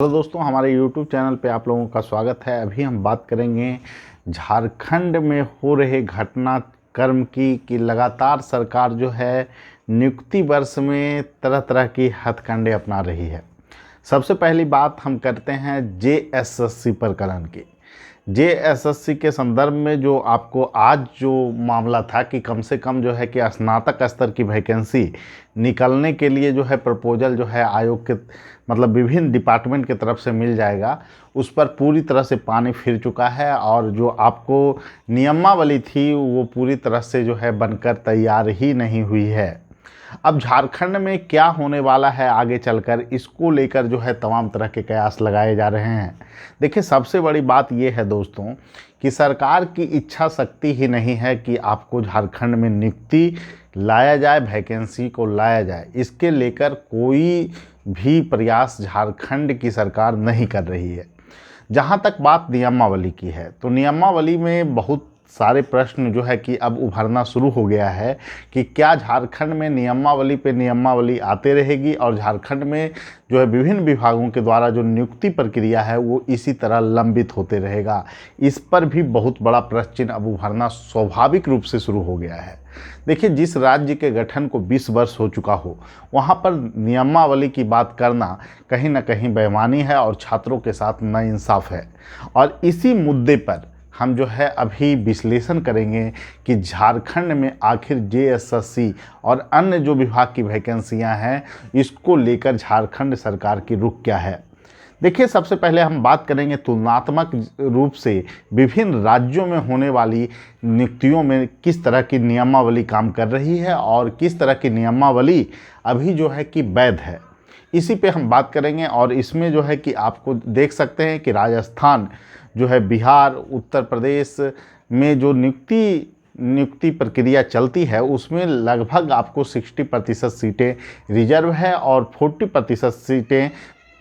Hello दोस्तों, हमारे YouTube channel पे आप लोगों का स्वागत है। अभी हम बात करेंगे झारखंड में हो रहे घटनाक्रम की कि लगातार सरकार जो है नियुक्ति वर्ष में तरह तरह की हथकंडे अपना रही है। सबसे पहली बात हम करते हैं JSSC प्रकरण की। JSSC के संदर्भ में जो आपको आज जो मामला था कि कम से कम जो है कि स्नातक स्तर की वैकेंसी निकलने के लिए जो है प्रपोजल जो है आयोग के मतलब विभिन्न डिपार्टमेंट की तरफ से मिल जाएगा, उस पर पूरी तरह से पानी फिर चुका है और जो आपको नियमावली थी वो पूरी तरह से जो है बनकर तैयार ही नहीं हुई है। अब झारखंड में क्या होने वाला है आगे चलकर, इसको लेकर जो है तमाम तरह के कयास लगाए जा रहे हैं। देखिए, सबसे बड़ी बात ये है दोस्तों कि सरकार की इच्छा शक्ति ही नहीं है कि आपको झारखंड में नियुक्ति लाया जाए, वैकेंसी को लाया जाए। इसके लेकर कोई भी प्रयास झारखंड की सरकार नहीं कर रही है। जहाँ तक बात नियमावली की है तो नियमावली में बहुत सारे प्रश्न जो है कि अब उभरना शुरू हो गया है कि क्या झारखंड में नियमावली पे नियमावली आते रहेगी और झारखंड में जो है विभिन्न विभागों के द्वारा जो नियुक्ति प्रक्रिया है वो इसी तरह लंबित होते रहेगा। इस पर भी बहुत बड़ा प्रश्न चिन्ह अब उभरना स्वाभाविक रूप से शुरू हो गया है। देखिए, जिस राज्य के गठन को 20 वर्ष हो चुका हो वहाँ पर नियमावली की बात करना कहीं ना कहीं बेईमानी है और छात्रों के साथ नाइंसाफ है। और इसी मुद्दे पर हम जो है अभी विश्लेषण करेंगे कि झारखंड में आखिर JSSC और अन्य जो विभाग की वैकेंसियां हैं इसको लेकर झारखंड सरकार की रुख क्या है। देखिए, सबसे पहले हम बात करेंगे तुलनात्मक रूप से विभिन्न राज्यों में होने वाली नियुक्तियों में किस तरह की नियमावली काम कर रही है और किस तरह की नियमावली अभी जो है कि वैध है, इसी पे हम बात करेंगे। और इसमें जो है कि आपको देख सकते हैं कि राजस्थान जो है, बिहार, उत्तर प्रदेश में जो नियुक्ति प्रक्रिया चलती है उसमें लगभग आपको 60% सीटें रिजर्व है और 40% सीटें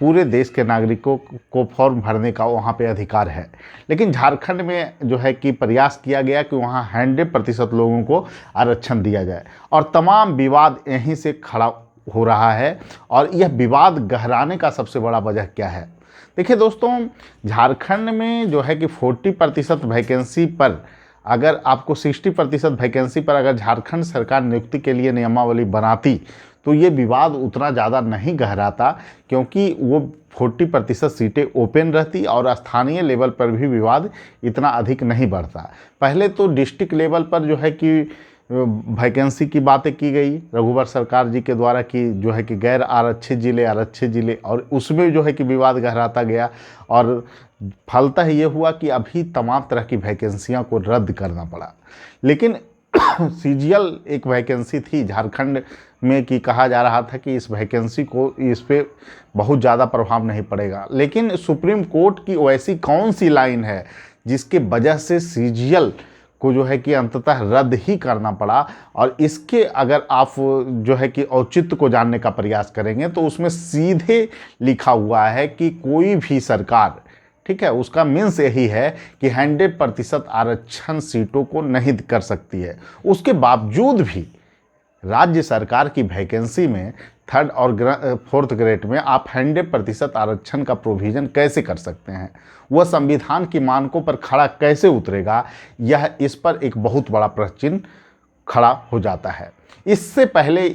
पूरे देश के नागरिकों को फॉर्म भरने का वहाँ पे अधिकार है। लेकिन झारखंड में जो है कि प्रयास किया गया कि वहाँ 100% लोगों को आरक्षण दिया जाए और तमाम विवाद यहीं से खड़ा हो रहा है। और यह विवाद गहराने का सबसे बड़ा वजह क्या है? देखिए दोस्तों, झारखंड में जो है कि 40% वैकेंसी पर अगर आपको 60% वैकेंसी पर अगर झारखंड सरकार नियुक्ति के लिए नियमावली बनाती तो ये विवाद उतना ज़्यादा नहीं गहराता, क्योंकि वो 40% सीटें ओपन रहती और स्थानीय लेवल पर भी विवाद इतना अधिक नहीं बढ़ता। पहले तो डिस्ट्रिक्ट लेवल पर जो है कि वैकेंसी की बातें की गई रघुवर सरकार जी के द्वारा कि जो है कि गैर आरक्षित जिले और उसमें जो है कि विवाद गहराता गया और फलतः ये हुआ कि अभी तमाम तरह की वैकेंसियां को रद्द करना पड़ा। लेकिन CGL एक वैकेंसी थी झारखंड में कि कहा जा रहा था कि इस वैकेंसी को इस पे बहुत ज़्यादा प्रभाव नहीं पड़ेगा। लेकिन सुप्रीम कोर्ट की वैसी कौन सी लाइन है जिसके वजह से CGL को जो है कि अंततः रद्द ही करना पड़ा। और इसके अगर आप जो है कि औचित्य को जानने का प्रयास करेंगे तो उसमें सीधे लिखा हुआ है कि कोई भी सरकार, ठीक है, उसका मीन्स यही है कि 100% आरक्षण सीटों को नहीं कर सकती है। उसके बावजूद भी राज्य सरकार की वैकेंसी में 3rd और 4th ग्रेड में आप 100% आरक्षण का प्रोविज़न कैसे कर सकते हैं? वह संविधान की मानकों पर खड़ा कैसे उतरेगा? इस पर एक बहुत बड़ा प्रश्न चिन्ह खड़ा हो जाता है। इससे पहले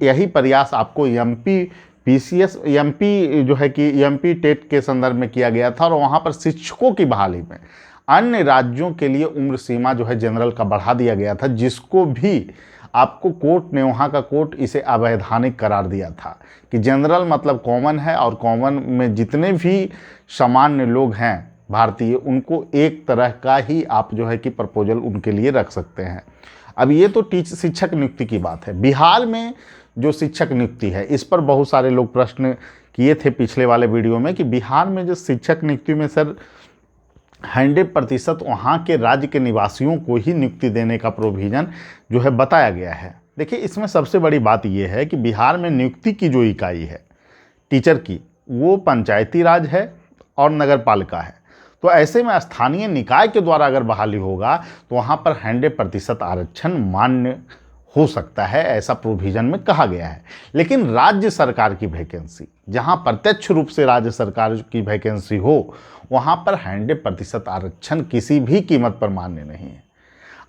यही प्रयास आपको MP जो है कि MP टेट के संदर्भ में किया गया था और वहाँ पर शिक्षकों की बहाली में अन्य राज्यों के लिए उम्र सीमा जो है जनरल का बढ़ा दिया गया था, जिसको भी आपको कोर्ट ने, वहाँ का कोर्ट इसे अवैधानिक करार दिया था कि जनरल मतलब कॉमन है और कॉमन में जितने भी सामान्य लोग हैं भारतीय, उनको एक तरह का ही आप जो है कि प्रपोजल उनके लिए रख सकते हैं। अब ये तो शिक्षक नियुक्ति की बात है। बिहार में जो शिक्षक नियुक्ति है इस पर बहुत सारे लोग प्रश्न किए थे पिछले वाले वीडियो में कि बिहार में जो शिक्षक नियुक्ति में सर 100% वहाँ के राज्य के निवासियों को ही नियुक्ति देने का प्रोविज़न जो है बताया गया है। देखिए, इसमें सबसे बड़ी बात यह है कि बिहार में नियुक्ति की जो इकाई है टीचर की, वो पंचायती राज है और नगर पालिका है। तो ऐसे में स्थानीय निकाय के द्वारा अगर बहाली होगा तो वहाँ पर 100% आरक्षण मान्य हो सकता है, ऐसा प्रोविज़न में कहा गया है। लेकिन राज्य सरकार की वैकेंसी, जहां प्रत्यक्ष रूप से राज्य सरकार की वैकेंसी हो, वहां पर 100% आरक्षण किसी भी कीमत पर मान्य नहीं है।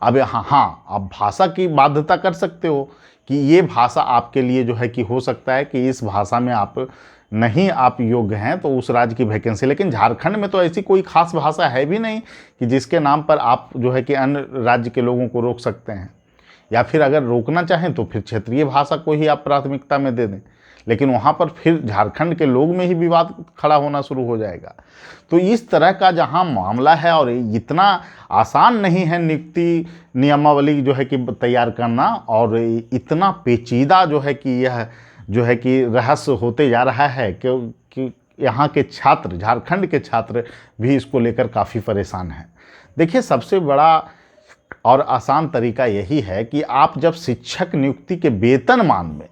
अब यहाँ हाँ, आप भाषा की बाध्यता कर सकते हो कि ये भाषा आपके लिए जो है कि हो सकता है कि इस भाषा में आप योग्य हैं, तो उस राज्य की वैकेंसी। लेकिन झारखंड में तो ऐसी कोई खास भाषा है भी नहीं कि जिसके नाम पर आप जो है कि अन्य राज्य के लोगों को रोक सकते हैं, या फिर अगर रोकना चाहें तो फिर क्षेत्रीय भाषा को ही आप प्राथमिकता में दे दें। लेकिन वहाँ पर फिर झारखंड के लोग में ही विवाद खड़ा होना शुरू हो जाएगा। तो इस तरह का जहाँ मामला है, और इतना आसान नहीं है नियुक्ति नियमावली जो है कि तैयार करना, और इतना पेचीदा जो है कि यह जो है कि रहस्य होते जा रहा है कि यहाँ के छात्र, झारखंड के छात्र भी इसको लेकर काफ़ी परेशान हैं। देखिए, सबसे बड़ा और आसान तरीका यही है कि आप जब शिक्षक नियुक्ति के वेतनमान में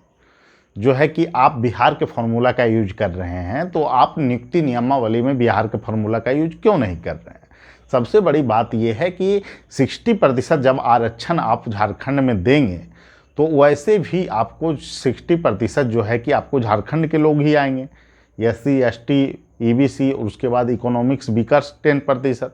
जो है कि आप बिहार के फॉर्मूला का यूज कर रहे हैं, तो आप नियुक्ति नियमावली में बिहार के फॉर्मूला का यूज क्यों नहीं कर रहे हैं? सबसे बड़ी बात यह है कि 60% जब आरक्षण आप झारखंड में देंगे, तो वैसे भी आपको 60% जो है कि आपको झारखंड के लोग ही आएंगे। SC ST EBC, और उसके बाद इकोनॉमिक्स वीकर्स 10%।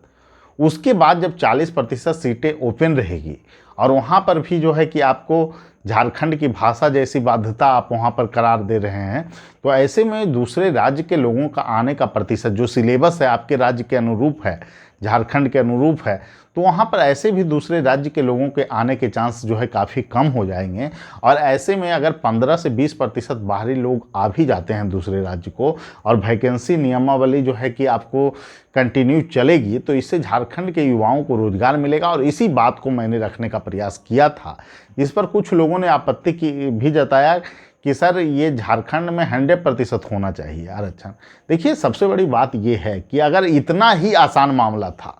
उसके बाद जब 40% सीटें ओपन रहेगी, और वहाँ पर भी जो है कि आपको झारखंड की भाषा जैसी बाध्यता आप वहाँ पर करार दे रहे हैं, तो ऐसे में दूसरे राज्य के लोगों का आने का प्रतिशत, जो सिलेबस है आपके राज्य के अनुरूप है, झारखंड के अनुरूप है, तो वहाँ पर ऐसे भी दूसरे राज्य के लोगों के आने के चांस जो है काफ़ी कम हो जाएंगे। और ऐसे में अगर 15 से 20% बाहरी लोग आ भी जाते हैं दूसरे राज्य को, और वैकेंसी नियमावली जो है कि आपको कंटिन्यू चलेगी, तो इससे झारखंड के युवाओं को रोजगार मिलेगा। और इसी बात को मैंने रखने का प्रयास किया था। इस पर कुछ लोगों ने आपत्ति की भी जताया कि सर, ये झारखंड में 100% होना चाहिए आरक्षण। देखिए, सबसे बड़ी बात यह है कि अगर इतना ही आसान मामला था,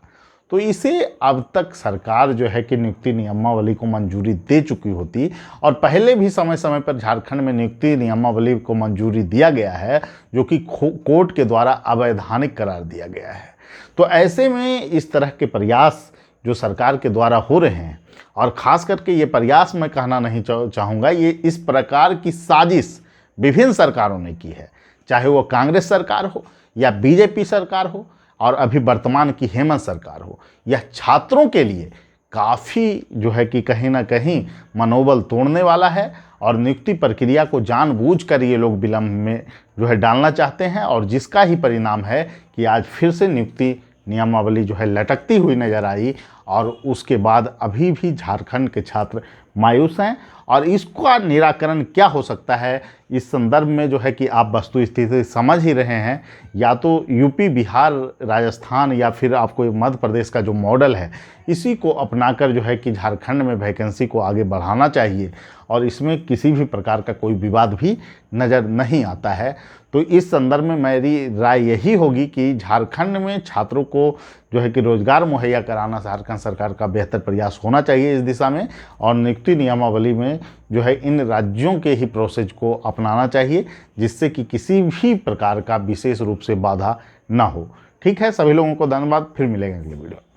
तो इसे अब तक सरकार जो है कि नियुक्ति नियमावली को मंजूरी दे चुकी होती। और पहले भी समय समय पर झारखंड में नियुक्ति नियमावली को मंजूरी दिया गया है, जो कि कोर्ट के द्वारा अवैधानिक करार दिया गया है। तो ऐसे में इस तरह के प्रयास जो सरकार के द्वारा हो रहे हैं, और ख़ास करके ये प्रयास मैं कहना नहीं चाहूँगा, ये इस प्रकार की साजिश विभिन्न सरकारों ने की है, चाहे वो कांग्रेस सरकार हो या बीजेपी सरकार हो, और अभी वर्तमान की हेमंत सरकार हो। यह छात्रों के लिए काफ़ी जो है कि कहीं ना कहीं मनोबल तोड़ने वाला है, और नियुक्ति प्रक्रिया को जानबूझकर ये लोग विलंब में जो है डालना चाहते हैं, और जिसका ही परिणाम है कि आज फिर से नियुक्ति नियमावली जो है लटकती हुई नजर आई। और उसके बाद अभी भी झारखंड के छात्र मायूस हैं, और इसका निराकरण क्या हो सकता है, इस संदर्भ में जो है कि आप वस्तु स्थिति समझ ही रहे हैं। या तो यूपी, बिहार, राजस्थान, या फिर आपको मध्य प्रदेश का जो मॉडल है, इसी को अपनाकर जो है कि झारखंड में वैकेंसी को आगे बढ़ाना चाहिए, और इसमें किसी भी प्रकार का कोई विवाद भी नज़र नहीं आता है। तो इस संदर्भ में मेरी राय यही होगी कि झारखंड में छात्रों को जो है कि रोजगार मुहैया कराना झारखंड सरकार का बेहतर प्रयास होना चाहिए इस दिशा में, और नियुक्ति नियमावली में जो है इन राज्यों के ही प्रोसेस को अपनाना चाहिए, जिससे कि किसी भी प्रकार का विशेष रूप से बाधा ना हो। ठीक है, सभी लोगों को धन्यवाद। फिर मिलेंगे अगले वीडियो।